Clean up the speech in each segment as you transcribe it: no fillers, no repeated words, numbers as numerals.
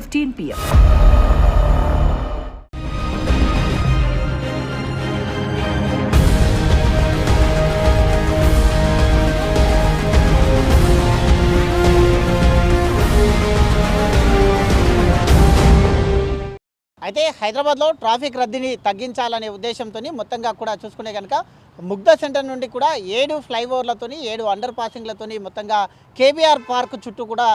8:15 p.m. అయితే హైదరాబాద్లో traffic రద్దీని తగ్గించాలనే ఉద్దేశంతో మొత్తంగా కూడా చూసుకునే కనుక ముగ్ధా సెంటర్ నుండి కూడా 7 ఫ్లైఓవర్లతోని 7 అండర్ పాసింగ్లతోని మొత్తంగా కేబీఆర్ పార్క్ చుట్టూ కూడా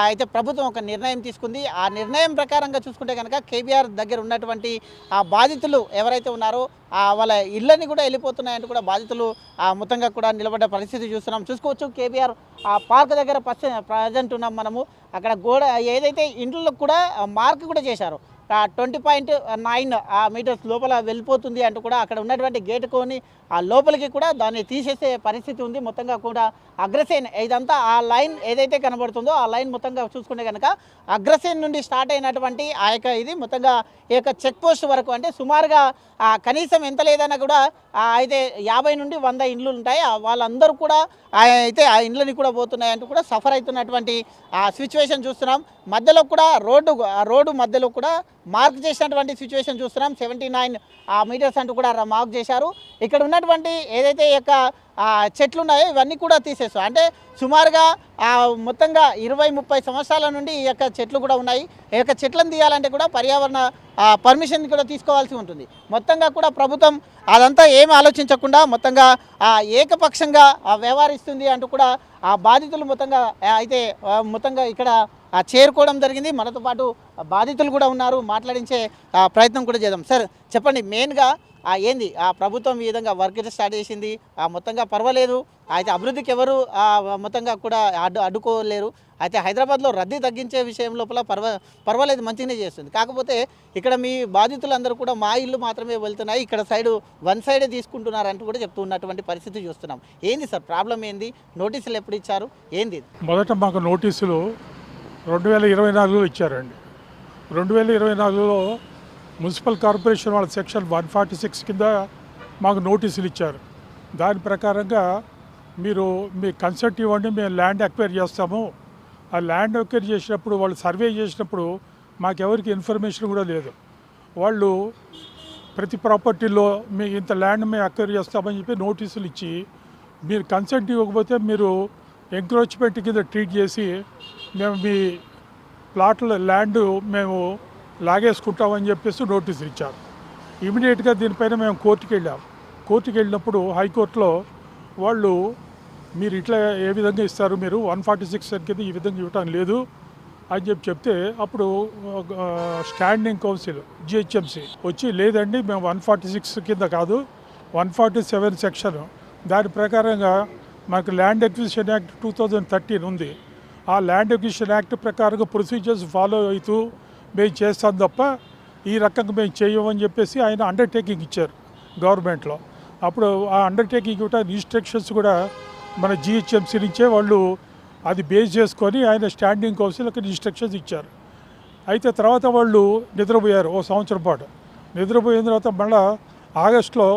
అయితే ప్రభుత్వం ఒక నిర్ణయం తీసుకుంది. ఆ నిర్ణయం ప్రకారంగా చూసుకుంటే కనుక కేబీఆర్ దగ్గర ఉన్నటువంటి ఆ బాధితులు ఎవరైతే ఉన్నారో వాళ్ళ ఇళ్ళని కూడా వెళ్ళిపోతున్నాయంటూ కూడా బాధితులు మొత్తంగా కూడా నిలబడ్డ పరిస్థితి చూస్తున్నాం. చూసుకోవచ్చు కేబీఆర్ పార్క్ దగ్గర ప్రజెంట్ ఉన్నాం మనము. అక్కడ గోడ ఏదైతే ఇంట్లో కూడా మార్క్ కూడా చేశారు 20.9 మీటర్స్ లోపల వెళ్ళిపోతుంది అంటూ కూడా అక్కడ ఉన్నటువంటి గేట్ కొని ఆ లోపలికి కూడా దాన్ని తీసేసే పరిస్థితి ఉంది. మొత్తంగా కూడా అగ్రసేన్ ఇదంతా ఆ లైన్ ఏదైతే కనబడుతుందో ఆ లైన్ మొత్తంగా చూసుకుంటే కనుక అగ్రసేన్ నుండి స్టార్ట్ అయినటువంటి ఆ యొక్క ఇది మొత్తంగా ఈ యొక్క చెక్ పోస్ట్ వరకు అంటే సుమారుగా కనీసం ఎంత లేదన్నా కూడా అయితే 50 నుండి 100 ఇండ్లు ఉంటాయి. వాళ్ళందరూ కూడా అయితే ఆ ఇండ్లని కూడా పోతున్నాయంటూ కూడా సఫర్ అవుతున్నటువంటి సిచ్యువేషన్ చూస్తున్నాం. మధ్యలో కూడా రోడ్డు మధ్యలో కూడా మార్క్ చేసినటువంటి సిచ్యువేషన్ చూస్తున్నాం. 79 మీటర్స్ అంటూ కూడా మార్క్ చేశారు. ఇక్కడ ఉన్నటువంటి ఏదైతే ఈ యొక్క చెట్లు ఉన్నాయో ఇవన్నీ కూడా తీసేస్తాం. అంటే సుమారుగా మొత్తంగా 20-30 సంవత్సరాల నుండి ఈ యొక్క చెట్లు కూడా ఉన్నాయి. ఈ యొక్క చెట్లను తీయాలంటే కూడా పర్యావరణ పర్మిషన్ కూడా తీసుకోవాల్సి ఉంటుంది. మొత్తంగా కూడా ప్రభుత్వం అదంతా ఏమి ఆలోచించకుండా మొత్తంగా ఏకపక్షంగా వ్యవహరిస్తుంది అంటూ కూడా ఆ బాధితులు మొత్తంగా ఇక్కడ చేరుకోవడం జరిగింది. మనతో పాటు బాధితులు కూడా ఉన్నారు, మాట్లాడించే ప్రయత్నం కూడా చేద్దాం. సార్ చెప్పండి, మెయిన్గా ఏంది ప్రభుత్వం ఈ విధంగా వర్క్ స్టార్ట్ చేసింది, మొత్తంగా పర్వాలేదు, అయితే అభివృద్ధికి ఎవరు మొత్తంగా కూడా అడ్డుకోలేరు. అయితే హైదరాబాద్లో రద్దీ తగ్గించే విషయం లోపల పర్వాలేదు, మంచిగానే చేస్తుంది. కాకపోతే ఇక్కడ మీ బాధితులందరూ కూడా మా ఇల్లు మాత్రమే వెళ్తున్నాయి, ఇక్కడ వన్ సైడే తీసుకుంటున్నారంటూ కూడా చెప్తూ ఉన్నటువంటి పరిస్థితి చూస్తున్నాం. ఏంది సార్ ప్రాబ్లం, ఏంది, నోటీసులు ఎప్పుడు ఇచ్చారు, ఏంది? మొదట మాకు నోటీసులు 2024లో ఇచ్చారండి. 2024లో మున్సిపల్ కార్పొరేషన్ వాళ్ళ సెక్షన్ 146 కింద మాకు నోటీసులు ఇచ్చారు. దాని ప్రకారంగా మీరు మీ కన్సెంట్ ఇవ్వండి, మేము ల్యాండ్ అక్వైర్ చేస్తాము. ఆ ల్యాండ్ అక్వైర్ చేసినప్పుడు వాళ్ళు సర్వే చేసినప్పుడు మాకెవరికి ఇన్ఫర్మేషన్ కూడా లేదు. వాళ్ళు ప్రతి ప్రాపర్టీలో మీ ఇంత ల్యాండ్ మేము అక్వైర్ చేస్తామని చెప్పి నోటీసులు ఇచ్చి మీరు కన్సెంట్ ఇవ్వకపోతే మీరు ఎంక్రోచ్మెంట్ కింద ట్రీట్ చేసి మేము మీ ప్లాట్ల ల్యాండ్ మేము లాగేసుకుంటామని చెప్పేసి నోటీసులు ఇచ్చారు. ఇమీడియట్గా దీనిపైన మేము కోర్టుకి వెళ్ళాం. కోర్టుకి వెళ్ళినప్పుడు హైకోర్టులో వాళ్ళు మీరు ఇట్లా ఏ విధంగా ఇస్తారు, మీరు 146 కింద ఈ విధంగా ఇవ్వటం లేదు అని చెప్తే అప్పుడు స్టాండింగ్ కౌన్సిల్ జిహెచ్ఎంసీ వచ్చి లేదండి మేము 146 కింద కాదు 147 సెక్షన్ దాని ప్రకారంగా మాకు ల్యాండ్ అక్విజిషన్ యాక్ట్ 2013 ఉంది. ఆ ల్యాండ్ అక్విజిషన్ యాక్ట్ ప్రకారంగా ప్రొసీజర్స్ ఫాలో అవుతూ మేము చేస్తాం తప్ప ఈ రకంగా మేము చేయమని చెప్పేసి ఆయన అండర్టేకింగ్ ఇచ్చారు గవర్నమెంట్లో. అప్పుడు ఆ అండర్టేకింగ్ ఇవ్వడానికి ఇన్స్ట్రక్షన్స్ కూడా మన జిహెచ్ఎంసీ నుంచే వాళ్ళు అది బేస్ చేసుకొని ఆయన స్టాండింగ్ కౌన్సిల్ అక్కడ ఇన్స్ట్రక్షన్స్ ఇచ్చారు. అయితే తర్వాత వాళ్ళు నిద్రపోయారు ఓ సంవత్సరం పాటు. నిద్రపోయిన తర్వాత మళ్ళీ ఆగస్టులో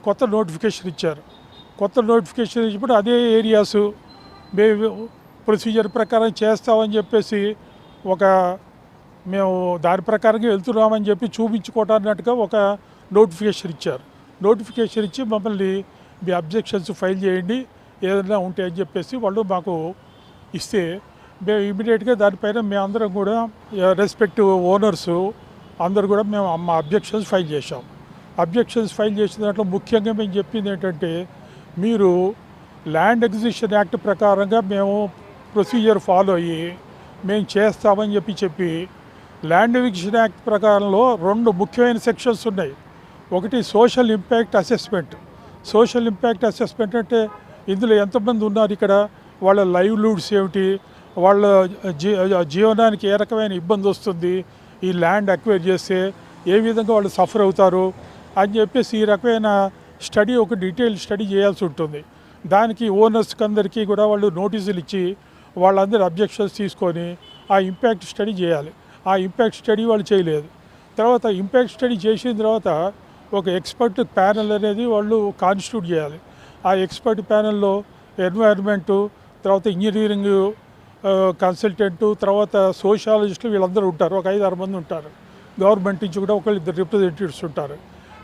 కొత్త నోటిఫికేషన్ ఇచ్చారు. కొత్త నోటిఫికేషన్ ఇచ్చినప్పుడు అదే ఏరియాసు మేము ప్రొసీజర్ ప్రకారం చేస్తామని చెప్పేసి మేము దాని ప్రకారంగా వెళ్తున్నామని చెప్పి చూపించుకోవటాన్నట్టుగా ఒక నోటిఫికేషన్ ఇచ్చారు. నోటిఫికేషన్ ఇచ్చి మమ్మల్ని మీ అబ్జెక్షన్స్ ఫైల్ చేయండి ఏదైనా ఉంటే అని చెప్పేసి వాళ్ళు మాకు ఇస్తే మేము ఇమీడియట్గా దానిపైన మేమందరం కూడా రెస్పెక్టివ్ ఓనర్సు అందరూ కూడా మేము మా అబ్జెక్షన్స్ ఫైల్ చేశాం. అబ్జెక్షన్స్ ఫైల్ చేసిన దాంట్లో ముఖ్యంగా మేము చెప్పింది ఏంటంటే మీరు ల్యాండ్ అక్విజిషన్ యాక్ట్ ప్రకారంగా మేము ప్రొసీజర్ ఫాలో అయ్యి మేము చేస్తామని చెప్పి ల్యాండ్ అక్విజిషన్ యాక్ట్ ప్రకారంలో 2 ముఖ్యమైన సెక్షన్స్ ఉన్నాయి. ఒకటి social impact assessment. Social impact assessment అంటే ఇందులో ఎంతమంది ఉన్నారు, ఇక్కడ వాళ్ళ లైవ్లీహుడ్స్ ఏమిటి, వాళ్ళ జీవనానికి ఏ రకమైన ఇబ్బంది వస్తుంది, ఈ ల్యాండ్ అక్వైర్ చేస్తే ఏ విధంగా వాళ్ళు సఫర్ అవుతారు అని చెప్పేసి ఈ రకమైన స్టడీ, ఒక డీటెయిల్ స్టడీ చేయాల్సి ఉంటుంది. దానికి ఓనర్స్కి అందరికీ కూడా వాళ్ళు నోటీసులు ఇచ్చి వాళ్ళందరూ అబ్జెక్షన్స్ తీసుకొని ఆ ఇంపాక్ట్ స్టడీ చేయాలి. ఆ ఇంపాక్ట్ స్టడీ వాళ్ళు చేయలేదు. తర్వాత ఇంపాక్ట్ స్టడీ చేసిన తర్వాత ఒక ఎక్స్పర్ట్ ప్యానెల్ అనేది వాళ్ళు కాన్స్టిట్యూట్ చేయాలి. ఆ ఎక్స్పర్ట్ ప్యానెల్లో ఎన్వైర్న్మెంటు, తర్వాత ఇంజనీరింగ్ కన్సల్టెంటు, తర్వాత సోషాలజిస్టులు వీళ్ళందరూ ఉంటారు. ఒక 5-6 మంది ఉంటారు. గవర్నమెంట్ నుంచి కూడా ఒకళ్ళిద్దరు రిప్రజెంటేటివ్స్ ఉంటారు.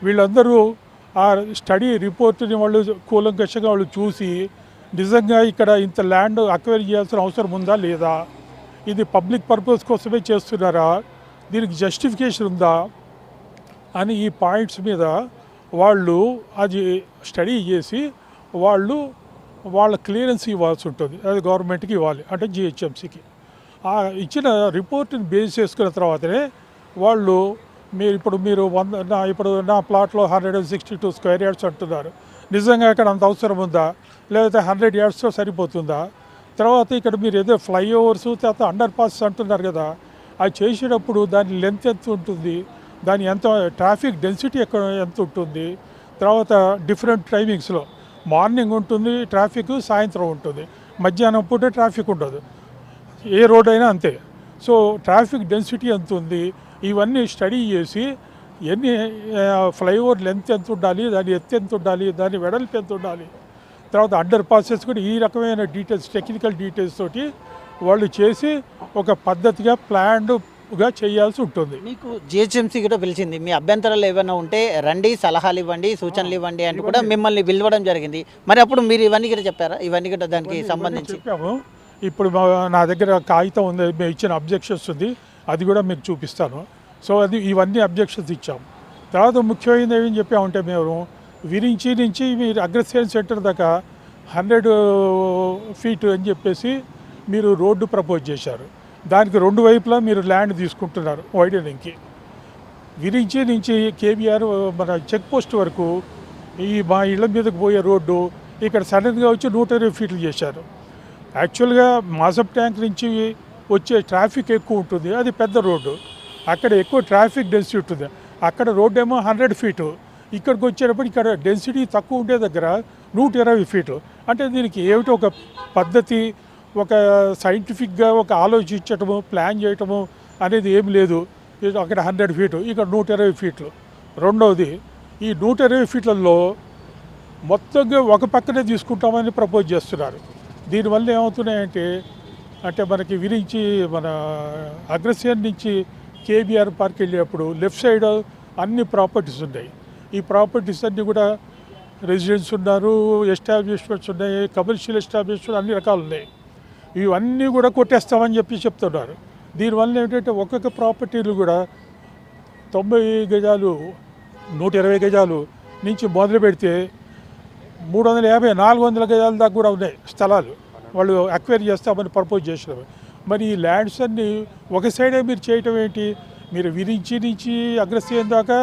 వీళ్ళందరూ ఆ స్టడీ రిపోర్ట్ని వాళ్ళు కూలంకషంగా వాళ్ళు చూసి నిజంగా ఇక్కడ ఇంత ల్యాండ్ అక్వైర్ చేయాల్సిన అవసరం ఉందా లేదా, ఇది పబ్లిక్ పర్పస్ కోసమే చేస్తున్నారా, దీనికి జస్టిఫికేషన్ ఉందా అని ఈ పాయింట్స్ మీద వాళ్ళు అది స్టడీ చేసి వాళ్ళ క్లియరెన్స్ ఇవ్వాల్సి ఉంటుంది. అది గవర్నమెంట్కి ఇవ్వాలి, అంటే జిహెచ్ఎంసీకి. ఆ ఇచ్చిన రిపోర్ట్ని బేస్ చేసుకున్న తర్వాతనే వాళ్ళు ఇప్పుడు నా ప్లాట్లో 162 స్క్వేర్ యార్డ్స్ అంటున్నారు. నిజంగా ఇక్కడ అంత అవసరం ఉందా, లేకపోతే 100 యార్డ్స్తో సరిపోతుందా? తర్వాత ఇక్కడ మీరు ఏదో ఫ్లైఓవర్స్ తర్వాత అండర్ పాస్ అంటున్నారు కదా, అది చేసేటప్పుడు దాని లెంత్ ఎంత ఉంటుంది, దాని ఎంత ట్రాఫిక్ డెన్సిటీ ఎంత ఉంటుంది, తర్వాత డిఫరెంట్ టైమింగ్స్లో మార్నింగ్ ఉంటుంది ట్రాఫిక్, సాయంత్రం ఉంటుంది, మధ్యాహ్నం పూట ట్రాఫిక్ ఉండదు. ఏ రోడ్ అయినా అంతే. సో ట్రాఫిక్ డెన్సిటీ ఎంత ఉంది, ఇవన్నీ స్టడీ చేసి ఎన్ని ఫ్లైఓవర్ లెంత్ ఎంత ఉండాలి, దాని ఎత్తు ఎంత ఉండాలి, దాని వెడల్పు ఎంత ఉండాలి, తర్వాత అండర్ పాసెస్ కూడా ఈ రకమైన డీటెయిల్స్, టెక్నికల్ డీటెయిల్స్ తోటి వాళ్ళు చేసి ఒక పద్ధతిగా ప్లాన్డ్గా చేయాల్సి ఉంటుంది. మీకు జిహెచ్ఎంసీ కూడా పిలిచింది, మీ అభ్యంతరాలు ఏమైనా ఉంటే రండి, సలహాలు ఇవ్వండి, సూచనలు ఇవ్వండి అని కూడా మిమ్మల్ని పిలవడం జరిగింది. మరి అప్పుడు మీరు ఇవన్నీ కూడా చెప్పారా? ఇవన్నీ కూడా దానికి సంబంధించి చెప్పాము. ఇప్పుడు నా దగ్గర కాగితం ఉంది, మేము ఇచ్చిన అబ్జెక్షన్స్ ఉంది, అది కూడా మీకు చూపిస్తాను. సో ఇవన్నీ అబ్జెక్షన్స్ ఇచ్చాము. తర్వాత ముఖ్యమైనది ఏమని చెప్పామంటే, మేము విరించి నుంచి మీరు అగ్రసేల్ సెంటర్ దాకా 100 ఫీట్ అని చెప్పేసి మీరు రోడ్డు ప్రపోజ్ చేశారు. దానికి 2 వైపులా మీరు ల్యాండ్ తీసుకుంటున్నారు వైడనింగ్కి. విరించి నుంచి కేబీఆర్ మన చెక్ పోస్ట్ వరకు మా ఇళ్ళ మీదకి పోయే రోడ్డు ఇక్కడ సడన్గా వచ్చి 120 ఫీట్లు చేశారు. యాక్చువల్గా మాసప్ ట్యాంక్ నుంచి వచ్చే ట్రాఫిక్ ఎక్కువ ఉంటుంది, అది పెద్ద రోడ్డు, అక్కడ ఎక్కువ ట్రాఫిక్ డెన్సిటీ ఉంటుంది. అక్కడ రోడ్డు ఏమో 100 ఫీటు, ఇక్కడికి వచ్చేటప్పుడు ఇక్కడ డెన్సిటీ తక్కువ ఉండే దగ్గర 120 ఫీట్లు. అంటే దీనికి ఏమిటో ఒక పద్ధతి, ఒక సైంటిఫిక్గా ఒక ఆలోచించటము, ప్లాన్ చేయటము అనేది ఏం లేదు. అక్కడ 100 ఫీటు, ఇక్కడ 120 ఫీట్లు. రెండవది, ఈ 120 ఫీట్లలో మొత్తంగా ఒక పక్కనే తీసుకుంటామని ప్రపోజ్ చేస్తున్నారు. దీనివల్ల ఏమవుతున్నాయంటే, మనకి విరించి మన అగ్రసేన్ నుంచి కేబీఆర్ పార్క్ వెళ్ళేటప్పుడు లెఫ్ట్ సైడ్ అన్ని ప్రాపర్టీస్ ఉన్నాయి. ఈ ప్రాపర్టీస్ అన్నీ కూడా రెసిడెన్స్ ఉన్నారు, ఎస్టాబ్లిష్మెంట్స్ ఉన్నాయి, కమర్షియల్ ఎస్టాబ్లిష్మెంట్ అన్ని రకాలు ఉన్నాయి. ఇవన్నీ కూడా కొట్టేస్తామని చెప్తున్నారు. దీనివల్ల ఏంటంటే ఒక్కొక్క ప్రాపర్టీలు కూడా 90 గజాలు 120 గజాలు నుంచి మొదలు పెడితే 350 400 గజాల దాకా కూడా ఉన్నాయి స్థలాలు వాళ్ళు అక్వైర్ చేస్తామని ప్రపోజ్ చేసినారు. మరి ఈ ల్యాండ్స్ అన్నీ ఒక సైడే మీరు చేయటం ఏంటి? మీరు విరించి నుంచి అగ్రసేన్ దాకా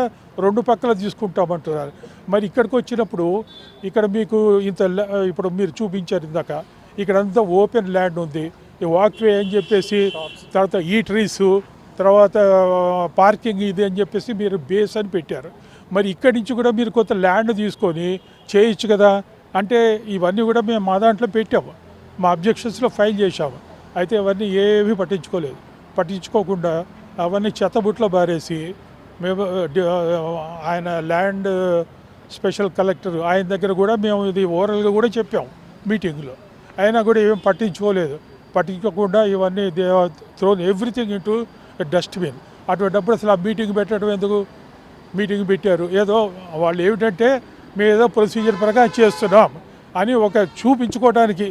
2 పక్కల తీసుకుంటామంటున్నారు. మరి ఇక్కడికి వచ్చినప్పుడు ఇక్కడ మీకు ఇప్పుడు మీరు చూపించారు ఇందాక, ఇక్కడంతా ఓపెన్ ల్యాండ్ ఉంది, ఈ వాక్వే అని చెప్పేసి, తర్వాత ఈటరీస్, తర్వాత పార్కింగ్ ఇది అని చెప్పేసి మీరు బేస్ అని పెట్టారు. మరి ఇక్కడి నుంచి కూడా మీరు కొంత ల్యాండ్ తీసుకొని చేయొచ్చు కదా. అంటే ఇవన్నీ కూడా మేము మా దాంట్లో పెట్టాము, మా అబ్జెక్షన్స్లో ఫైల్ చేశాము. అయితే అవన్నీ ఏమీ పట్టించుకోకుండా అవన్నీ చెత్తబుట్లో బారేసి మేము ఆయన ల్యాండ్ స్పెషల్ కలెక్టర్ ఆయన దగ్గర కూడా మేము ఇది ఓరల్గా కూడా చెప్పాము మీటింగ్లో, అయినా కూడా ఏం పట్టించుకోకుండా ఇవన్నీ థ్రోన్ ఎవ్రీథింగ్ ఇంటూ డస్ట్బిన్. అటువంటిప్పుడు అసలు ఆ మీటింగ్ పెట్టడం ఎందుకు? మీటింగ్ పెట్టారు ఏదో వాళ్ళు ఏమిటంటే మేము ఏదో ప్రొసీజర్ ప్రకారం చేస్తున్నాం అని ఒక చూపించుకోవడానికి,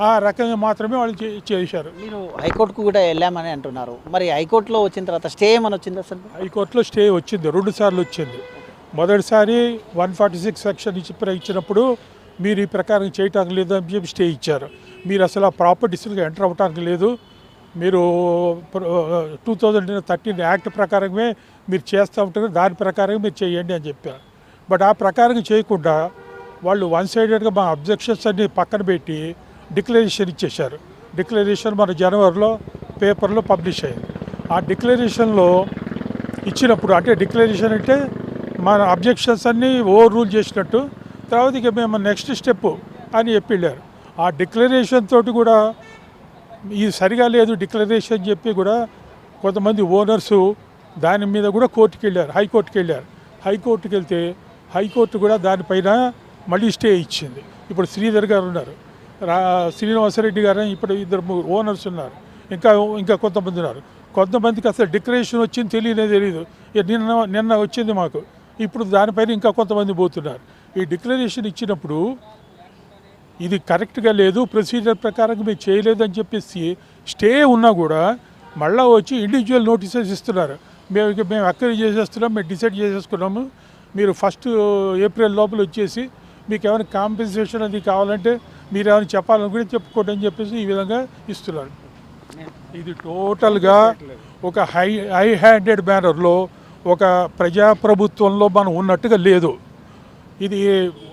ఆ రకంగా మాత్రమే వాళ్ళు చేశారు. మీరు హైకోర్టుకు కూడా వెళ్ళామని అంటున్నారు. మరి హైకోర్టులో వచ్చిన తర్వాత స్టే ఏమని వచ్చింది? అసలు హైకోర్టులో స్టే వచ్చింది, 2 సార్లు వచ్చింది. మొదటిసారి 146 సెక్షన్ ఇచ్చినప్పుడు మీరు ఈ ప్రకారం చేయటానికి లేదు అని చెప్పి స్టే ఇచ్చారు. మీరు అసలు ఆ ప్రాపర్టీస్కి ఎంటర్ అవ్వటానికి లేదు, మీరు 2013 యాక్ట్ ప్రకారమే మీరు చేస్తూ ఉంటారు, దాని ప్రకారం మీరు చేయండి అని చెప్పారు. బట్ ఆ ప్రకారం చేయకుండా వాళ్ళు 1 సైడెడ్గా మా అబ్జెక్షన్స్ అన్ని పక్కన పెట్టి డిక్లరేషన్ ఇచ్చేశారు. డిక్లరేషన్ మన జనవరిలో పేపర్లో పబ్లిష్ అయింది. ఆ డిక్లరేషన్లో ఇచ్చినప్పుడు అంటే డిక్లరేషన్ అంటే మన అబ్జెక్షన్స్ అన్నీ ఓవర్ రూల్ చేసినట్టు, తర్వాత ఇక మేము నెక్స్ట్ స్టెప్ అని చెప్పి వెళ్ళారు. ఆ డిక్లరేషన్ తోటి కూడా ఇది సరిగా లేదు డిక్లరేషన్ చెప్పి కూడా కొంతమంది ఓనర్సు దాని మీద కూడా కోర్టుకి వెళ్ళారు, హైకోర్టుకి వెళ్తే హైకోర్టు కూడా దానిపైన మళ్ళీ స్టే ఇచ్చింది. ఇప్పుడు శ్రీధర్ గారు ఉన్నారు, శ్రీనివాసరెడ్డి గారు ఇప్పుడు ఇద్దరు ఓనర్స్ ఉన్నారు, ఇంకా కొంతమంది ఉన్నారు. కొంతమందికి అసలు డిక్లరేషన్ వచ్చింది తెలియదు. నిన్న వచ్చింది మాకు, ఇప్పుడు దానిపైన ఇంకా కొంతమంది పోతున్నారు. ఈ డిక్లరేషన్ ఇచ్చినప్పుడు ఇది కరెక్ట్గా లేదు, ప్రొసీజర్ ప్రకారంగా మీరు చేయలేదని చెప్పేసి స్టే ఉన్నా కూడా మళ్ళీ వచ్చి ఇండివిజువల్ నోటీసెస్ ఇస్తున్నారు. మేము అక్వైరీ చేసేస్తున్నాం, మేము డిసైడ్ చేసేసుకున్నాము, మీరు 1 ఏప్రిల్ లోపల వచ్చేసి మీకు ఏమైనా కాంపెన్సేషన్ అది కావాలంటే మీరు ఏమైనా చెప్పాలనుకుంటే చెప్పుకోండి అని చెప్పేసి ఈ విధంగా ఇస్తున్నారు. ఇది టోటల్గా ఒక హై హ్యాండెడ్ మేనర్లో ఒక ప్రజాప్రభుత్వంలో మనం ఉన్నట్టుగా లేదు. ఇది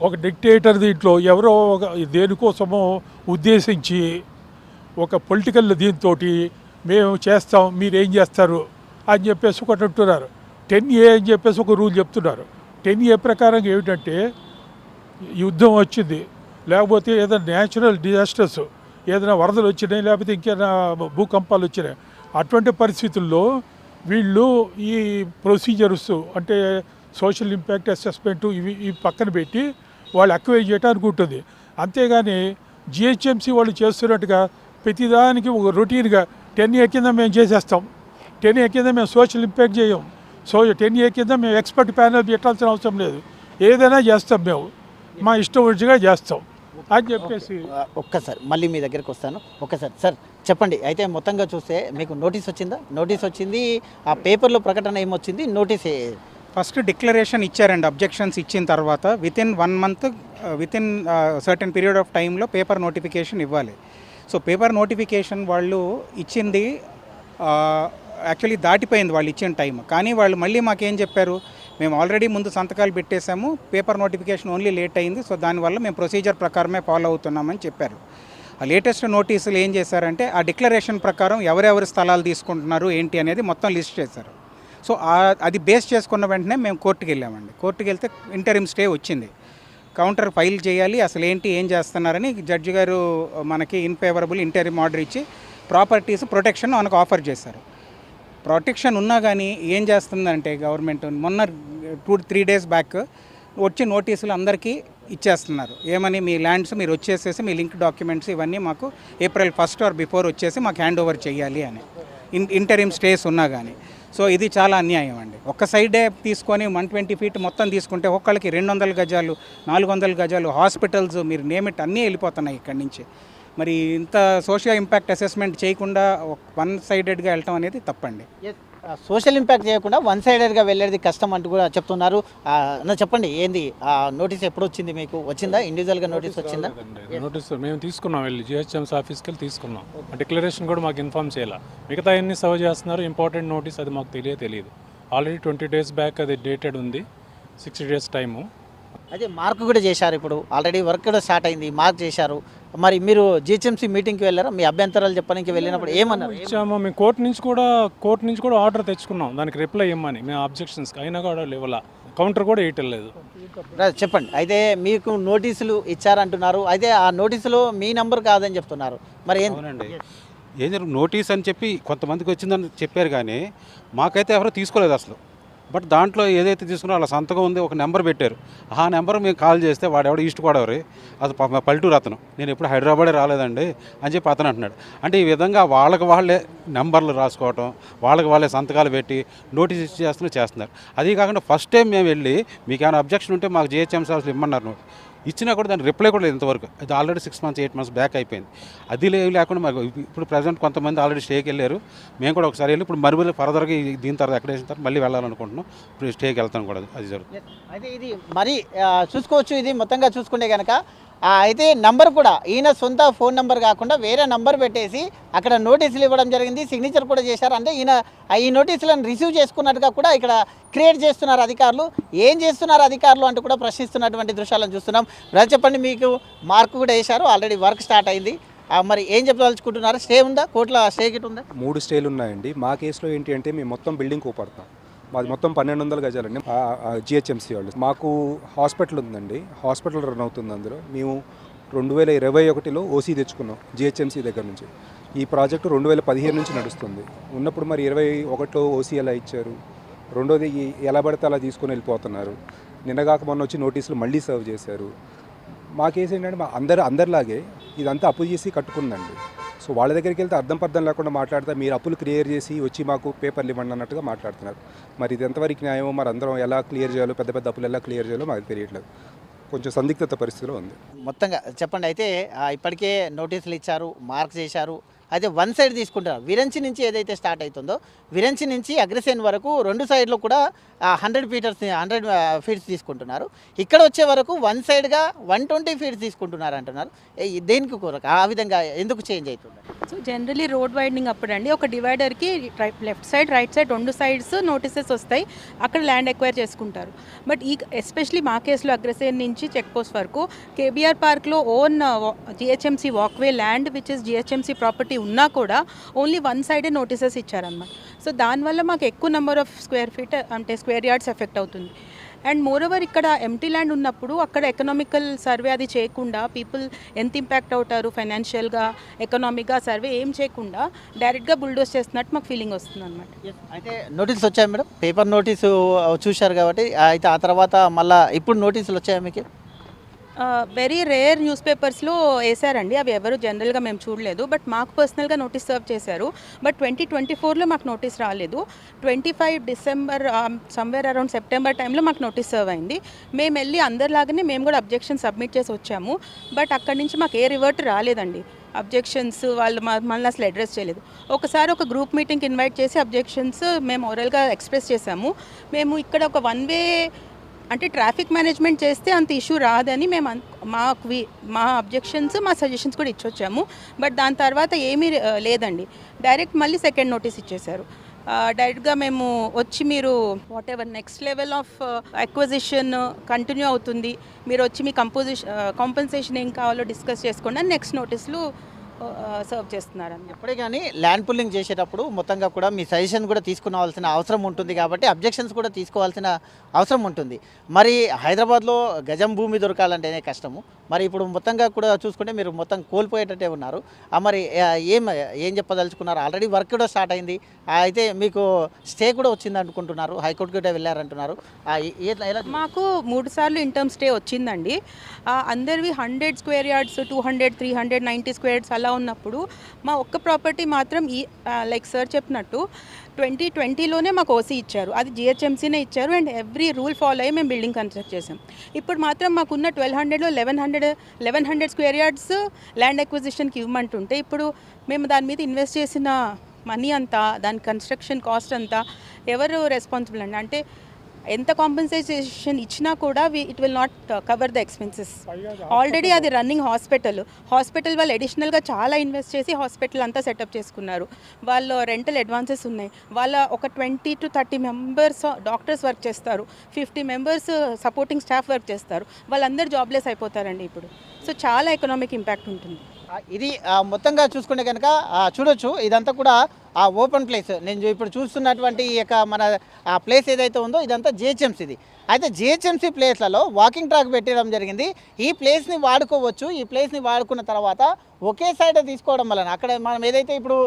ఒక డిక్టేటర్ దీంట్లో ఎవరో ఒక దేనికోసమో ఉద్దేశించి ఒక పొలిటికల్ దీంతో మేము చేస్తాం మీరేం చేస్తారు అని చెప్పేసి ఒకటి అంటున్నారు. 10A అని చెప్పేసి ఒక రూల్ చెప్తున్నారు. 10A ప్రకారం ఏమిటంటే యుద్ధం వచ్చింది, లేకపోతే ఏదైనా న్యాచురల్ డిజాస్టర్స్, ఏదైనా వరదలు వచ్చినాయి, లేకపోతే ఇంకేదైనా భూకంపాలు వచ్చినాయి, అటువంటి పరిస్థితుల్లో వీళ్ళు ఈ ప్రొసీజర్స్ అంటే సోషల్ ఇంపాక్ట్ అసెస్మెంటు ఇవి పక్కన పెట్టి వాళ్ళు అక్వైర్ చేయడానికి ఉంటుంది. అంతేగాని జిహెచ్ఎంసీ వాళ్ళు చేస్తున్నట్టుగా ప్రతిదానికి ఒక రొటీన్గా 10A కింద మేము చేసేస్తాం, 10A కింద మేము సోషల్ ఇంపాక్ట్ చేయం, 10A కింద మేము ఎక్స్పర్ట్ ప్యానెల్ పెట్టాల్సిన అవసరం లేదు, ఏదైనా చేస్తాం, మేము మా ఇష్టం వచ్చిగా చేస్తాం అని చెప్పేసి. ఒక్కసారి మళ్ళీ మీ దగ్గరికి వస్తాను. ఒక్కసారి సార్ చెప్పండి, అయితే మొత్తంగా చూస్తే మీకు నోటీస్ వచ్చిందా? నోటీస్ వచ్చింది, ఆ పేపర్లో ప్రకటన ఏమొచ్చింది? నోటీస్ ఫస్ట్ డిక్లరేషన్ ఇచ్చారండి. అబ్జెక్షన్స్ ఇచ్చిన తర్వాత within 1 month within certain period of టైంలో పేపర్ నోటిఫికేషన్ ఇవ్వాలి. సో పేపర్ నోటిఫికేషన్ వాళ్ళు ఇచ్చింది యాక్చువల్లీ దాటిపోయింది వాళ్ళు ఇచ్చిన టైం. కానీ వాళ్ళు మళ్ళీ మాకేం చెప్పారు, మేము ఆల్రెడీ ముందు సంతకాలు పెట్టేశాము, పేపర్ నోటిఫికేషన్ ఓన్లీ లేట్ అయింది, సో దానివల్ల మేము ప్రొసీజర్ ప్రకారమే ఫాలో అవుతున్నామని చెప్పారు. ఆ లేటెస్ట్ నోటీసులు ఏం చేశారంటే ఆ డిక్లరేషన్ ప్రకారం ఎవరెవరు స్థలాలు తీసుకుంటున్నారు ఏంటి అనేది మొత్తం లిస్ట్ చేశారు. సో అది బేస్ చేసుకున్న వెంటనే మేము కోర్టుకి వెళ్ళామండి. కోర్టుకి వెళ్తే ఇంటరిమ్ స్టే వచ్చింది, కౌంటర్ ఫైల్ చేయాలి, అసలు ఏంటి ఏం చేస్తున్నారని జడ్జి గారు మనకి ఇన్ఫేవరబుల్ ఇంటరిమ్ ఆర్డర్ ఇచ్చి ప్రాపర్టీస్ ప్రొటెక్షన్ మనకు ఆఫర్ చేశారు. ప్రొటెక్షన్ ఉన్నా కానీ ఏం చేస్తుందంటే గవర్నమెంట్ మొన్న 2-3 days బ్యాక్ వచ్చి నోటీసులు అందరికీ ఇచ్చేస్తున్నారు. ఏమని, మీ ల్యాండ్స్ మీరు వచ్చేసేసి మీ లింక్ డాక్యుమెంట్స్ ఇవన్నీ మాకు April 1st ఆర్ బిఫోర్ వచ్చేసి మాకు హ్యాండ్ ఓవర్ చేయాలి అని ఇంటరిమ్ స్టేస్ ఉన్నా కానీ. సో ఇది చాలా అన్యాయం అండి. ఒక్క సైడే తీసుకొని 120 feet మొత్తం తీసుకుంటే ఒక్కళ్ళకి 200 గజాలు 400 గజాలు హాస్పిటల్స్ మీరు నేమిట్ అన్నీ వెళ్ళిపోతున్నాయి ఇక్కడి నుంచి. మరి ఇంత సోషల్ ఇంపాక్ట్ అసెస్మెంట్ చేయకుండా 1-sidedగా వెళ్ళటం అనేది తప్పండి. సోషల్ ఇంపాక్ట్ చేయకుండా 1-sidedగా వెళ్ళేది కష్టం అంటూ కూడా చెప్తున్నారు. చెప్పండి, ఏంది నోటీస్ ఎప్పుడు వచ్చింది? మీకు వచ్చిందా? ఇండివిజువల్గా నోటీస్ వచ్చిందా? నోటీస్ మేము తీసుకున్నాం, వెళ్ళి జిహెచ్ఎంసీ ఆఫీస్కి వెళ్ళి తీసుకున్నాం. డిక్లరేషన్ కూడా మాకు ఇన్ఫార్మ్ చేయాలి. మిగతా ఎన్ని సర్వ్ చేస్తున్నారు, ఇంపార్టెంట్ నోటీస్ అది మాకు తెలియదు. ఆల్రెడీ 20 days బ్యాక్ అది డేటెడ్ ఉంది, 60 days టైము. అదే మార్క్ కూడా చేశారు, ఇప్పుడు ఆల్రెడీ వర్క్ కూడా స్టార్ట్ అయింది, మార్క్ చేశారు. మరి మీరు జిహెచ్ఎంసీ మీటింగ్కి వెళ్ళారా? మీ అభ్యంతరాలు చెప్పడానికి వెళ్ళినప్పుడు ఏమన్నారు? ఇచ్చాము మేము కోర్టు నుంచి కూడా ఆర్డర్ తెచ్చుకున్నాం, దానికి రిప్లై ఇవ్వమని. మేము అబ్జెక్షన్స్కి అయినా కూడా ఇవ్వాల, కౌంటర్ కూడా వేయట్లేదు. చెప్పండి, అయితే మీకు నోటీసులు ఇచ్చారంటున్నారు, అయితే ఆ నోటీసులో మీ నంబర్ కాదని చెప్తున్నారు, మరి అవునండి. ఏం జరుగుతుంది, నోటీస్ అని చెప్పి కొంతమందికి వచ్చిందని చెప్పారు కానీ మాకైతే ఎవరో తీసుకోలేదు అసలు. బట్ దాంట్లో ఏదైతే తీసుకున్నారో వాళ్ళ సంతకం ఉంది, ఒక నెంబర్ పెట్టారు. ఆ నెంబర్ మేము కాల్ చేస్తే వాడెవడో ఈస్ట్ గోదావరి, అది పల్లెటూరు అతను, నేను ఎప్పుడు హైదరాబాదే రాలేదండి అని చెప్పి అతను అంటున్నాడు. అంటే ఈ విధంగా వాళ్ళే నెంబర్లు రాసుకోవటం, వాళ్ళే సంతకాలు పెట్టి నోటీస్ చేస్తున్నారు. అది కాకుండా ఫస్ట్ టైం మేము వెళ్ళి మీకు ఏమైనా అబ్జెక్షన్ ఉంటే మాకు జిహెచ్ఎంసీ ఆఫీస్లో ఇమ్మన్నారు. ఇచ్చినా కూడా దాని రిప్లై కూడా లేదు ఇంతవరకు. అది ఆల్రెడీ 6 months 8 months బ్యాక్ అయిపోయింది. అది లేకుండా మాకు ఇప్పుడు ప్రజెంట్ కొంతమంది ఆల్రెడీ స్టేకి వెళ్ళారు. మేము కూడా ఒకసారి వెళ్ళి ఇప్పుడు మరి ఫర్దర్గా దీని తర్వాత ఎక్కడ వేసిన తర్వాత మళ్ళీ వెళ్ళాలనుకుంటున్నాం. ఇప్పుడు స్టేకి వెళ్తాను కూడా, అది జరుగుతుంది. అయితే ఇది మరి చూసుకోవచ్చు, ఇది మొత్తంగా చూసుకుంటే కనుక అయితే నంబర్ కూడా ఈయన సొంత ఫోన్ నెంబర్ కాకుండా వేరే నంబర్ పెట్టేసి అక్కడ నోటీసులు ఇవ్వడం జరిగింది, సిగ్నేచర్ కూడా చేశారు. అంటే ఈయన ఈ నోటీసులను రిసీవ్ చేసుకున్నట్టుగా కూడా ఇక్కడ క్రియేట్ చేస్తున్నారు అధికారులు. ఏం చేస్తున్నారు అధికారులు అంటూ కూడా ప్రశ్నిస్తున్నటువంటి దృశ్యాలను చూస్తున్నాం. చెప్పండి, మీకు మార్క్ కూడా వేశారు, ఆల్రెడీ వర్క్ స్టార్ట్ అయింది, మరి ఏం చెప్పదలుచుకుంటున్నారు? స్టే ఉందా? కోర్టులో స్టే గిట్ ఉందా? 3 స్టేలు ఉన్నాయండి. మా కేసులో ఏంటి అంటే మేము మొత్తం బిల్డింగ్ కోపడతాం. మాది మొత్తం 1200 గజాలండి. జిహెచ్ఎంసీ వాళ్ళు మాకు హాస్పిటల్ ఉందండి, హాస్పిటల్ రన్ అవుతుంది. అందులో మేము 2021లో ఓసీ తెచ్చుకున్నాం జిహెచ్ఎంసీ దగ్గర నుంచి. ఈ ప్రాజెక్టు 2015 నుంచి నడుస్తుంది. ఉన్నప్పుడు మరి 21లో ఓసీ ఎలా ఇచ్చారు, రెండోది ఎలా పడితే అలా తీసుకొని వెళ్ళిపోతున్నారు. నిన్నగాక మొన్న వచ్చి నోటీసులు మళ్ళీ సర్వ్ చేశారు. మా కేసు ఏంటంటే అందరిలాగే ఇదంతా అప్పు చేసి కట్టుకుందండి. సో వాళ్ళ దగ్గరికి వెళ్తే అర్థం పర్థం లేకుండా మాట్లాడితే మీరు అప్పులు క్లియర్ చేసి వచ్చి మాకు పేపర్లు ఇవ్వండి అన్నట్టుగా మాట్లాడుతున్నారు. మరి ఇది ఎంతవరకు న్యాయమో, మరి అందరం ఎలా క్లియర్ చేయాలో, పెద్ద పెద్ద అప్పులు ఎలా క్లియర్ చేయాలో మాకు తెలియట్లేదు. కొంచెం సందిగ్ధత పరిస్థితిలో ఉంది. మొత్తంగా చెప్పండి. అయితే ఇప్పటికే నోటీసులు ఇచ్చారు, మార్క్ చేశారు. అయితే వన్ సైడ్ తీసుకుంటారు. విరంచి నుంచి ఏదైతే స్టార్ట్ అవుతుందో విరంచి నుంచి అగ్రసేన్ వరకు 2 సైడ్లో కూడా 100 ఫీట్స్ తీసుకుంటున్నారు. ఇక్కడ వచ్చే వరకు వన్ సైడ్గా 120 ఫీట్స్ తీసుకుంటున్నారు అంటున్నారు. దేనికి కొరకు ఆ విధంగా ఎందుకు చేంజ్ అవుతుంది? సో జనరలీ రోడ్ వైడనింగ్ అప్పుడండి ఒక డివైడర్కి left side right side 2 sides notices వస్తాయి, అక్కడ ల్యాండ్ ఎక్వైర్ చేసుకుంటారు. బట్ ఈ ఎస్పెషలీ మా కేసులో అగ్రసేన్ నుంచి చెక్ పోస్ట్ వరకు కేబీఆర్ పార్క్లో own GHMC walkway land which is GHMC property ఉన్నా కూడా ఓన్లీ వన్ సైడే నోటీసెస్ ఇచ్చారన్నమాట. సో దానివల్ల మాకు ఎక్కువ నెంబర్ ఆఫ్ స్క్వేర్ ఫీట్ అంటే స్క్వేర్ యార్డ్స్ ఎఫెక్ట్ అవుతుంది. అండ్ మోరోవర్ ఇక్కడ ఎంటీ ల్యాండ్ ఉన్నప్పుడు అక్కడ ఎకనామికల్ సర్వే అది చేయకుండా పీపుల్ ఎంత ఇంపాక్ట్ అవుతారు ఫైనాన్షియల్గా, ఎకనామిక్గా సర్వే ఏం చేయకుండా డైరెక్ట్గా బుల్డోస్ చేస్తున్నట్టు మాకు ఫీలింగ్ వస్తుంది అనమాట. అయితే నోటీసులు వచ్చాయి మేడం, పేపర్ నోటీసు చూశారు కాబట్టి. అయితే ఆ తర్వాత మళ్ళీ ఇప్పుడు నోటీసులు వచ్చాయా మీకు? వెరీ రేర్ న్యూస్ పేపర్స్లో వేసారండి, అవి ఎవరు జనరల్గా మేము చూడలేదు. బట్ మాకు పర్సనల్గా నోటీస్ సర్వ్ చేశారు. బట్ 2024లో మాకు నోటీస్ రాలేదు. 25 డిసెంబర్ సమ్వేర్ అరౌండ్ సెప్టెంబర్ టైంలో మాకు నోటీస్ సర్వ్ అయింది. మేము వెళ్ళి అందరిలాగానే మేము కూడా అబ్జెక్షన్ సబ్మిట్ చేసి వచ్చాము. బట్ అక్కడి నుంచి మాకు ఏ రివర్ట్ రాలేదండి. అబ్జెక్షన్స్ వాళ్ళు మళ్ళీ అసలు అడ్రస్ చేయలేదు. ఒకసారి ఒక గ్రూప్ మీటింగ్కి ఇన్వైట్ చేసి అబ్జెక్షన్స్ మేము ఓరల్గా ఎక్స్ప్రెస్ చేసాము. మేము ఇక్కడ ఒక వన్ వే అంటే ట్రాఫిక్ మేనేజ్మెంట్ చేస్తే అంత ఇష్యూ రాదని మేము మా అబ్జెక్షన్స్ మా సజెషన్స్ కూడా ఇచ్చొచ్చాము. బట్ దాని తర్వాత ఏమీ లేదండి. డైరెక్ట్ మళ్ళీ సెకండ్ నోటీస్ ఇచ్చేశారు. డైరెక్ట్గా మేము వచ్చి మీరు what ever next level of acquisition continue అవుతుంది, మీరు వచ్చి మీ కాంపెన్సేషన్ ఏం కావాలో డిస్కస్ చేసుకోండి అని నెక్స్ట్ నోటీసులు సర్వ్ చేస్తున్నారని. ఎప్పుడే కానీ ల్యాండ్ పుల్లింగ్ చేసేటప్పుడు మొత్తంగా కూడా మీ సజెషన్ కూడా తీసుకోవాల్సిన అవసరం ఉంటుంది కాబట్టి అబ్జెక్షన్స్ కూడా తీసుకోవాల్సిన అవసరం ఉంటుంది. మరి హైదరాబాద్లో గజం భూమి దొరకాలంటేనే కష్టము. మరి ఇప్పుడు మొత్తంగా కూడా చూసుకుంటే మీరు మొత్తం కోల్పోయేటట్టే ఉన్నారు. మరి ఏం చెప్పదలుచుకున్నారు? ఆల్రెడీ వర్క్ కూడా స్టార్ట్ అయింది. అయితే మీకు స్టే కూడా వచ్చింది అనుకుంటున్నారు, హైకోర్టు కూడా వెళ్ళారంటున్నారు. మాకు 3 సార్లు ఇంటర్మ్ స్టే వచ్చిందండి. అందరివి 100 స్క్వేర్ యార్డ్స్, 200, 390 స్క్వేర్స్ అలా ఉన్నప్పుడు మా ఒక్క ప్రాపర్టీ మాత్రం లైక్ సార్ చెప్పినట్టు 2020లోనే మాకు ఓసీ ఇచ్చారు, అది జిహెచ్ఎంసీనే ఇచ్చారు. అండ్ ఎవ్రీ రూల్ ఫాలో అయ్యి మేము బిల్డింగ్ కన్స్ట్రక్ట్ చేసాం. ఇప్పుడు మాత్రం మాకున్న 1200లో 1100 స్క్వేర్ యార్డ్స్ ల్యాండ్ అక్విజిషన్కి ఇవ్వమంటుంటే ఇప్పుడు మేము దాని మీద ఇన్వెస్ట్ చేసిన మనీ అంతా, దాని కన్స్ట్రక్షన్ కాస్ట్ అంతా ఎవరు రెస్పాన్సిబుల్ అండి? అంటే ఎంత కాంపెన్సేషన్ ఇచ్చినా కూడా it will not cover the expenses. Already అది రన్నింగ్ హాస్పిటల్ వాళ్ళు అడిషనల్గా చాలా ఇన్వెస్ట్ చేసి హాస్పిటల్ అంతా సెటప్ చేసుకున్నారు. వాళ్ళు రెంటల్ అడ్వాన్సెస్ ఉన్నాయి. వాళ్ళ ఒక 20 to 30 మెంబర్స్ డాక్టర్స్ వర్క్ చేస్తారు, 50 మెంబర్స్ సపోర్టింగ్ స్టాఫ్ వర్క్ చేస్తారు. వాళ్ళందరూ జాబ్లెస్ అయిపోతారండి ఇప్పుడు. సో చాలా ఎకనామిక్ ఇంపాక్ట్ ఉంటుంది. ఇది మొత్తంగా చూసుకుంటే కనుక చూడొచ్చు, ఇదంతా కూడా ఓపెన్ ప్లేస్. నేను ఇప్పుడు చూస్తున్నటువంటి ఈ యొక్క మన ప్లేస్ ఏదైతే ఉందో ఇదంతా జిహెచ్ఎంసీది. అయితే జిహెచ్ఎంసీ ప్లేస్లలో వాకింగ్ ట్రాక్ పెట్టడం జరిగింది. ఈ ప్లేస్ని వాడుకోవచ్చు. ఈ ప్లేస్ని వాడుకున్న తర్వాత ఒకే సైడ్ తీసుకోవడం వలన అక్కడ మనం ఏదైతే ఇప్పుడు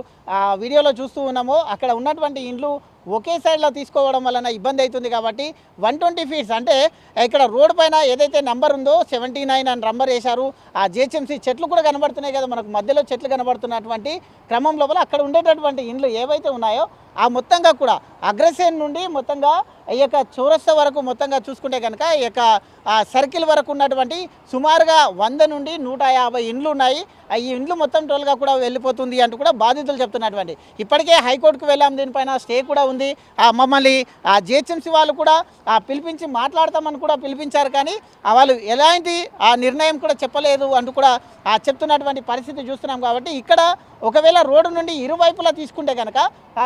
వీడియోలో చూస్తూ ఉన్నామో అక్కడ ఉన్నటువంటి ఇండ్లు ఒకే సైడ్లో తీసుకోవడం వలన ఇబ్బంది అవుతుంది. కాబట్టి 120 ఫీట్స్ అంటే ఇక్కడ రోడ్ పైన ఏదైతే నెంబర్ ఉందో 79 అని నెంబర్ వేశారు. ఆ జిహెచ్ఎంసీ చెట్లు కూడా కనబడుతున్నాయి కదా మనకు, మధ్యలో చెట్లు కనబడుతున్నటువంటి క్రమం లోపల అక్కడ ఉండేటటువంటి ఇండ్లు ఏవైతే ఉన్నాయో ఆ మొత్తంగా కూడా అగ్రసేన్ నుండి మొత్తంగా ఈ యొక్క చౌరస్తా వరకు మొత్తంగా చూసుకుంటే కనుక ఈ యొక్క సర్కిల్ వరకు ఉన్నటువంటి సుమారుగా 100 నుండి 150 ఇండ్లు ఉన్నాయి. ఈ ఇండ్లు మొత్తం టోల్గా కూడా వెళ్ళిపోతుంది అంటూ కూడా బాధితులు చెప్తున్నటువంటి. ఇప్పటికే హైకోర్టుకు వెళ్ళాం, దీనిపైన స్టే కూడా ఉంది. మమ్మల్ని జిహెచ్ఎంసీ వాళ్ళు కూడా పిలిపించి మాట్లాడతామని కూడా పిలిపించారు, కానీ వాళ్ళు ఎలాంటి నిర్ణయం కూడా చెప్పలేదు అంటూ కూడా చెప్తున్నటువంటి పరిస్థితి చూస్తున్నాం. కాబట్టి ఇక్కడ ఒకవేళ రోడ్డు నుండి ఇరువైపులా తీసుకుంటే కనుక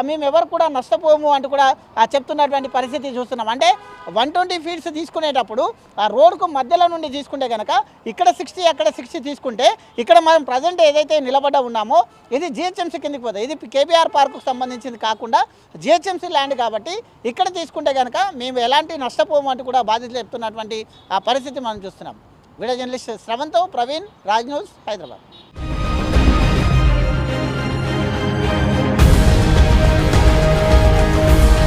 మేము ఎవరు కూడా నష్టపోము అంటూ కూడా చెప్తున్నటువంటి పరిస్థితి చూస్తున్నాం. అంటే 120 ఫీట్స్ తీసుకునేటప్పుడు ఆ రోడ్కు మధ్యలో నుండి తీసుకుంటే కనుక ఇక్కడ 60 అక్కడ 60 తీసుకుంటే ఇక్కడ మనం ప్రజెంట్ ఏదైతే నిలబడ్డ ఉన్నామో ఇది జిహెచ్ఎంసీ కిందకి పోతుంది. ఇది కేబీఆర్ పార్కుకు సంబంధించింది కాకుండా జిహెచ్ఎంసీ ల్యాండ్ కాబట్టి ఇక్కడ తీసుకుంటే కనుక మేము ఎలాంటి నష్టపోము అంటూ కూడా బాధితులు చెప్తున్నటువంటి పరిస్థితి మనం చూస్తున్నాం. వీడియో జర్నలిస్ట్ శ్రవంతో ప్రవీణ్, రాజ్ న్యూస్, హైదరాబాద్.